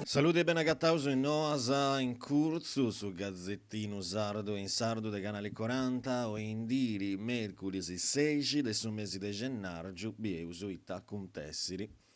Salute e ben agattauso in Noasa in Curzu su Gazzettino Sardo in Sardo dei canali 40 o in Diri mercoledì 16 del suo mese di gennaio bieuso ita contessiri.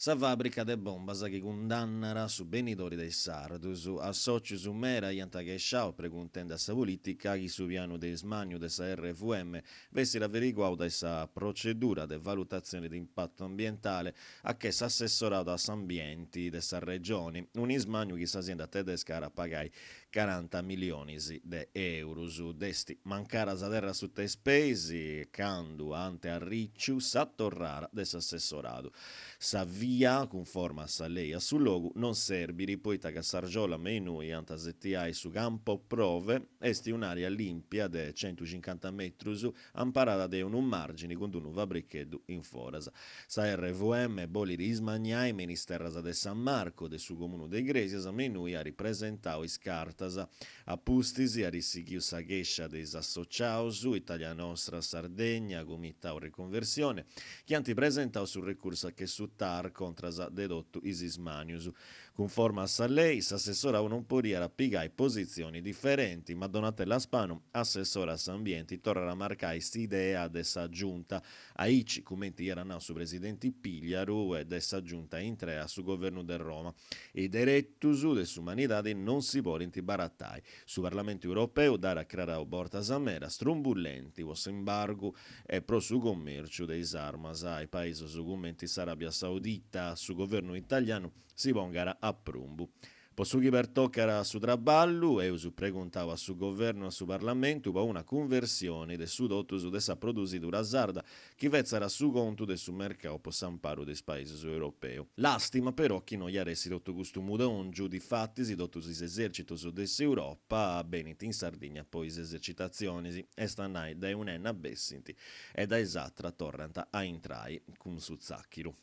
Sa fabbrica de bombas che condannara su benitori dei Sardus, a soci su mera ianta che sciao preguntende a sa politica chi su piano de smanio de sa RVM vessi averiguato da essa procedura de valutazione di impatto ambientale a che s'assessorato a s'ambienti de sa regione, un ismanio che s'azienda tedesca era pagai 40 milioni di euro su desti mancara sa terra su te spesi candu ante a ricciu s'attorrara de s'assessorato. Sa via, conforma a lei sul logo, non serbiri, poita che Sargiola menui anta ZTI su campo prove, esti un'area limpia de 150 metri su, amparata de un margine con un vabrichedu in forasa. Sa RVM boli rismagnai Ministerasa de San Marco, de su comune de Iglesias, menui a ripresentau iscartasa, a pustisi a risighiu sa gescia des associausu, Italia Nostra Sardegna, gomitau riconversione, che anti presentau sul recurso che su TAR contras dedotto Isis Manius. Conforma a lei, s'assessora non podia pigai posizioni differenti, ma Donatella Spano, assessora ambienti, torna a marcare st'idea dessa giunta. Aici commenti erano su presidenti Pigliaru e dessa giunta in tre su governo del Roma. E direttusu de sumanidade non si vuole intibarattai. Su Parlamento Europeo dare creare borta zamera strombullenti, vos embargo e pro su commercio dei armas ai paesi su commenti Arabia Saudita su governo italiano si vongara a prumbu. Posughi per toccare su traballu e su preguntava su governo e su Parlamento per una conversione del sudotto su dessa produzitura sarda che vezzara su conto del su mercato per s'amparo dei paesi europei. L'astima però che non gli arresti tutto questo mudongiu di fatti si dotto si esercito su dessa Europa beniti in Sardegna poi si esercitazioni e stanai da un'enna bessinti e da esatra torrenta a intrai cum su zacchiru.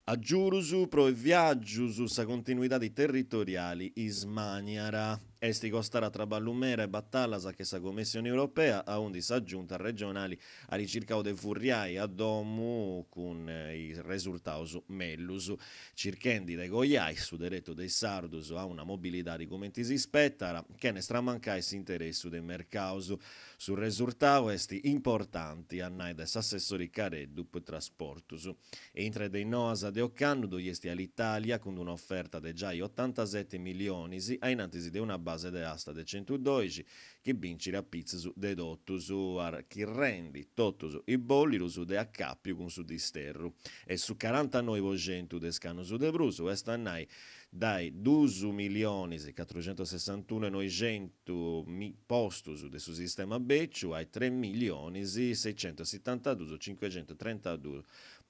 A Giurusu pro viaggio su sa continuità di territoriali ismaniara. Esti costara tra Ballumera e Battallas che sa Commissione Europea a undi sa giunta regionali a ricircao de furriai a domu con i risultati mellus. Circhendi de goiai su diretto dei Sardus a una mobilità di come si spettara che ne stramancai si interessu del mercato. Sul risultato esti importanti a naides assessori Careddu per trasportus. Entra dei Noasa de Occannudo iesti all'Italia con un'offerta de già 87 milioni ai nantisi de una base de asta de 112 che vincere a pizzu de dottusu ar chi rendi tottusu i bollirusu de accappiu con su disterru e su 49% de scanusu de brusu estannai dai 12 milioni e 461 900 postus del suo sistema becciu ai 3 milioni e 672 532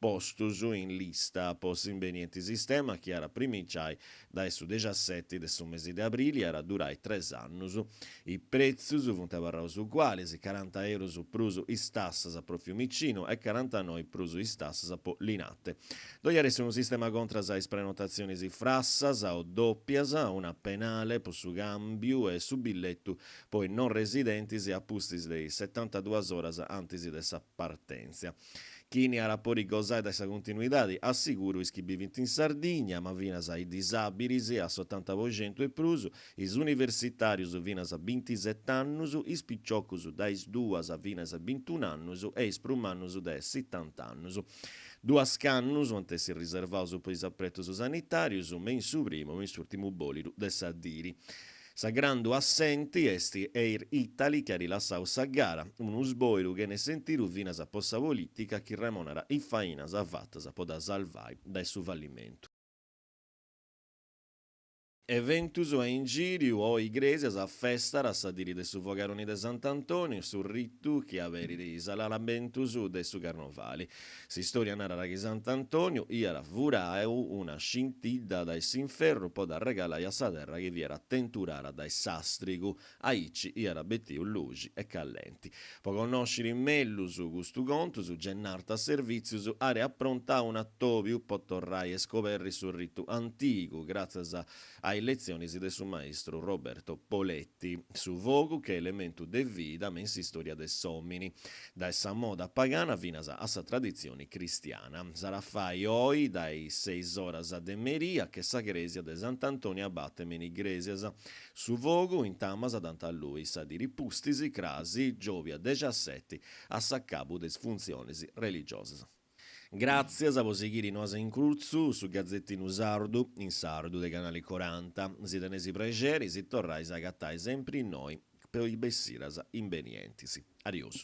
postus in lista post invenienti sistema che era primiciai dai su 17 del suo mese di aprile era durai 3 anni. I prezzi su vuntavano uguali, 40 euro su pruso istassas a pro Fiumicino e 49 pruso istassas a po Linate. Doiare su un sistema contra as prenotazioni si frassas o doppias, una penale po su cambiu e su biglietto poi non residenti si appustis dei 72 ore antes dessa partenza. Chini era poi gozare dessa continuità, assicuro chi viventi in Sardegna, ma vinas ai disabili a 80% e pruso, is universitarios vinas a 27 anni, is picciocos dais 2 a vinas a 21 anni e is prumannus da 70 anni. Duas cannus, onde si riservaus per is appretos sanitarios, men su primo, men su ultimo boliru de Sadiri. Sagrando assenti esti Air Italy che ha rilassato sa gara, uno sboiru che ne sentiru vinas a possa politica che remonera i fainas a vattas a poda salvare dal suo fallimento. Eventus o in giro o iglesias a festa a sadiri de su Fogaroni de Sant'Antonio sul rittu che averi di Salamentus de su Carnovali. Si storia narra che Sant'Antonio era vuraeu una scintilla dai sinferro po da regalare a sa terra che vi era tenturara dai sastrigu aici era bettiu luci e callenti. Po conoscere in mellu su gustu conto su gennarta servizius area appronta un attoviu po torrai e scoperri sul rittu antico grazie a ai lezioni de su maestro Roberto Poletti, su vogu che elemento de vida mensi storia de somini, da essa moda pagana fino a sa tradizione cristiana. Sarà fai oi dai 6 oras de meria che sa gresia de Sant'Antonio abbatte meni gresias, su vogu in tamas ad Antalluis, di ripustisi crasi giovia 17 a saccabu des funziones religiose. Grazie a voi seguire nos in curso su Gazzettino Sardu, in Sardu dei canali 40. Si tenesi pregeri, si torrai a gattai sempre in noi per i bessiras invenientisi. Adios.